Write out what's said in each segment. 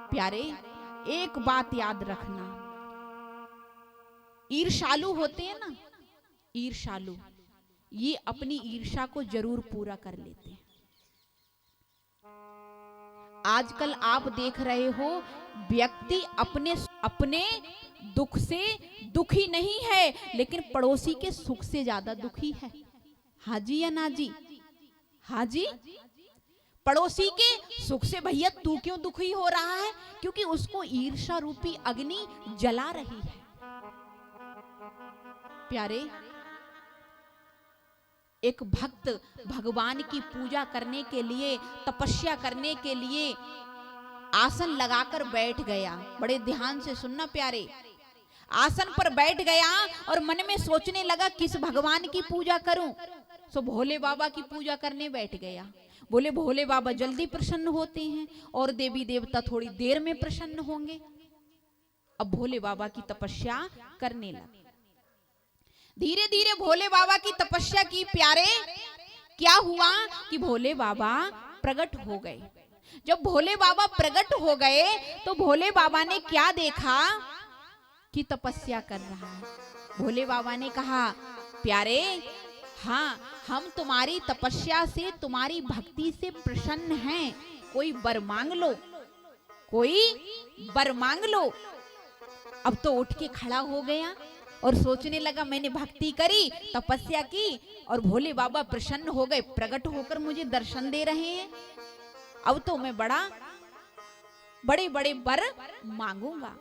प्यारे, एक बात याद रखना, ईर्ष्यालु होते हैं ना, ईर्ष्यालु, ये अपनी ईर्ष्या को जरूर पूरा कर लेते हैं। आजकल आप देख रहे हो, व्यक्ति अपने दुख से दुखी नहीं है, लेकिन पड़ोसी के सुख से ज्यादा दुखी है। हाँ जी या ना जी? हाँ जी। पड़ोसी के सुख से भैया तू क्यों दुखी हो रहा है? क्योंकि उसको ईर्ष्या रूपी अग्नि जला रही है। प्यारे, एक भक्त भगवान की पूजा करने के लिए, तपस्या करने के लिए आसन लगाकर बैठ गया। बड़े ध्यान से सुनना प्यारे। आसन पर बैठ गया और मन में सोचने लगा किस भगवान की पूजा करूं। सो भोले बाबा की पूजा करने बैठ गया। बोले भोले बाबा जल्दी प्रसन्न होते हैं और देवी देवता थोड़ी देर में प्रसन्न होंगे। अब भोले बाबा की तपस्या करने लगे। धीरे धीरे भोले बाबा की तपस्या की। प्यारे, क्या हुआ कि भोले बाबा प्रकट हो गए। जब भोले बाबा प्रकट हो गए तो भोले बाबा ने क्या देखा कि तपस्या कर रहा है। भोले बाबा ने कहा, प्यारे, हाँ, हम तुम्हारी तपस्या से, तुम्हारी भक्ति से प्रसन्न हैं। कोई वर मांग लो, कोई वर मांग लो। अब तो उठ के खड़ा हो गया और सोचने लगा, मैंने भक्ति करी, तपस्या की और भोले बाबा प्रसन्न हो गए, प्रकट होकर मुझे दर्शन दे रहे हैं। अब तो मैं बड़े बड़े वर मांगूंगा।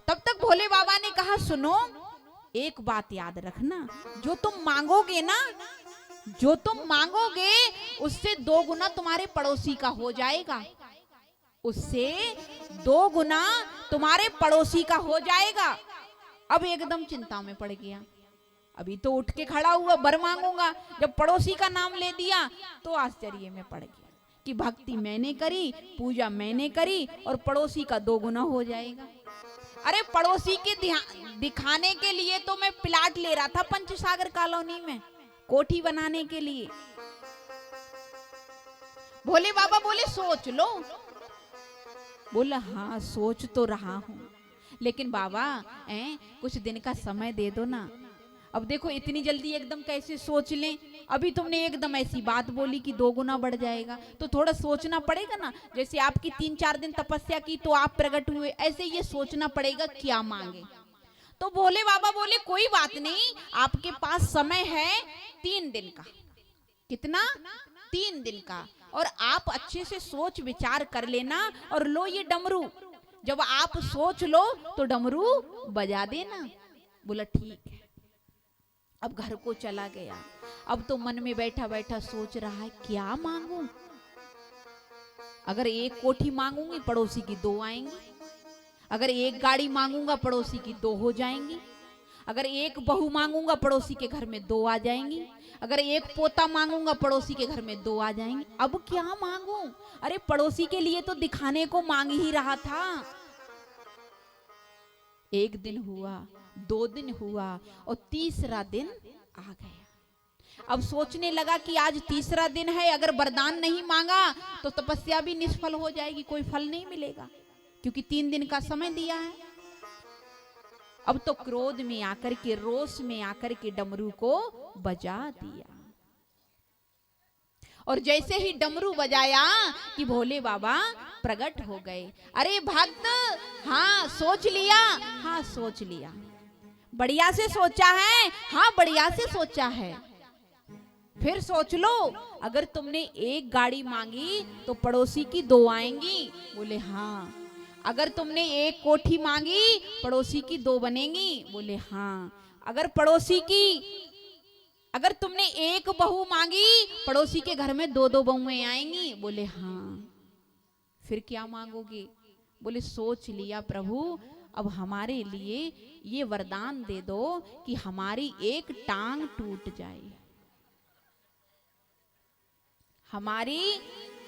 तब तक भोले बाबा ने कहा, सुनो, एक बात याद रखना, जो तुम मांगोगे ना, जो तुम मांगोगे उससे 2 गुना तुम्हारे पड़ोसी का हो जाएगा। उससे 2 गुना तुम्हारे पड़ोसी का हो जाएगा। अब एकदम चिंता में पड़ गया। अभी तो उठ के खड़ा हुआ, वर मांगूंगा, जब पड़ोसी का नाम ले दिया तो आश्चर्य में पड़ गया कि भक्ति मैंने करी, पूजा मैंने करी और पड़ोसी का 2 गुना हो जाएगा। अरे पड़ोसी के दिखाने के लिए तो मैं प्लाट ले रहा था पंचसागर कॉलोनी में, कोठी बनाने के लिए। भोले बाबा बोले, सोच लो। बोला, हाँ सोच तो रहा हूं, लेकिन बाबा कुछ दिन का समय दे दो ना। अब देखो, इतनी जल्दी एकदम कैसे सोच लें? अभी तुमने एकदम ऐसी बात बोली कि 2 गुना बढ़ जाएगा, तो थोड़ा सोचना पड़ेगा ना। जैसे आपकी 3-4 दिन तपस्या की तो आप प्रकट हुए, ऐसे ये सोचना पड़ेगा क्या मांगे। तो भोले बाबा बोले, कोई बात नहीं, आपके पास समय है 3 दिन का। कितना? 3 दिन का। और आप अच्छे से सोच विचार कर लेना और लो ये डमरू। जब आप सोच लो तो डमरू बजा देना। बोला ठीक है। अब घर को चला गया। अब तो मन में बैठा बैठा सोच रहा है, क्या मांगूं? अगर 1 कोठी मांगूंगी पड़ोसी की 2 आएंगी। अगर 1 गाड़ी मांगूंगा पड़ोसी की 2 हो जाएंगी। अगर 1 बहू मांगूंगा पड़ोसी के घर में 2 आ जाएंगी। अगर 1 पोता मांगूंगा पड़ोसी के घर में 2 आ जाएंगे। अब क्या मांगूं? अरे पड़ोसी के लिए तो दिखाने को मांग ही रहा था। 1 दिन हुआ, 2 दिन हुआ और 3रा दिन आ गया। अब सोचने लगा कि आज 3रा दिन है, अगर वरदान नहीं मांगा तो तपस्या भी निष्फल हो जाएगी, कोई फल नहीं मिलेगा, क्योंकि 3 दिन का समय दिया है। अब तो क्रोध में आकर के, रोष में आकर के डमरू को बजा दिया। और जैसे ही डमरू बजाया कि भोले बाबा प्रकट हो गए। अरे भक्त, हाँ सोच लिया? हाँ सोच लिया। बढ़िया से सोचा है? हाँ बढ़िया से सोचा है। फिर सोच लो, अगर तुमने 1 गाड़ी मांगी तो पड़ोसी की 2 आएंगी। बोले हाँ। अगर तुमने 1 कोठी मांगी पड़ोसी की 2 बनेंगी। बोले हाँ। अगर तुमने 1 बहू मांगी पड़ोसी के घर में 2-2 बहुएं आएंगी। बोले हाँ। फिर क्या मांगोगे? बोले सोच लिया प्रभु, अब हमारे लिए ये वरदान दे दो कि हमारी 1 टांग टूट जाए। हमारी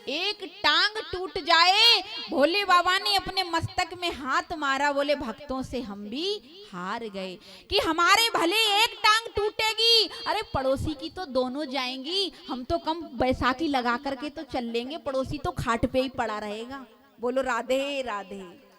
1 टांग टूट जाए। भोले बाबा ने अपने मस्तक में हाथ मारा। बोले भक्तों से हम भी हार गए कि हमारे भले 1 टांग टूटेगी, अरे पड़ोसी की तो दोनों जाएंगी। हम तो कम बैसाखी लगा करके तो चल लेंगे, पड़ोसी तो खाट पे ही पड़ा रहेगा। बोलो राधे राधे।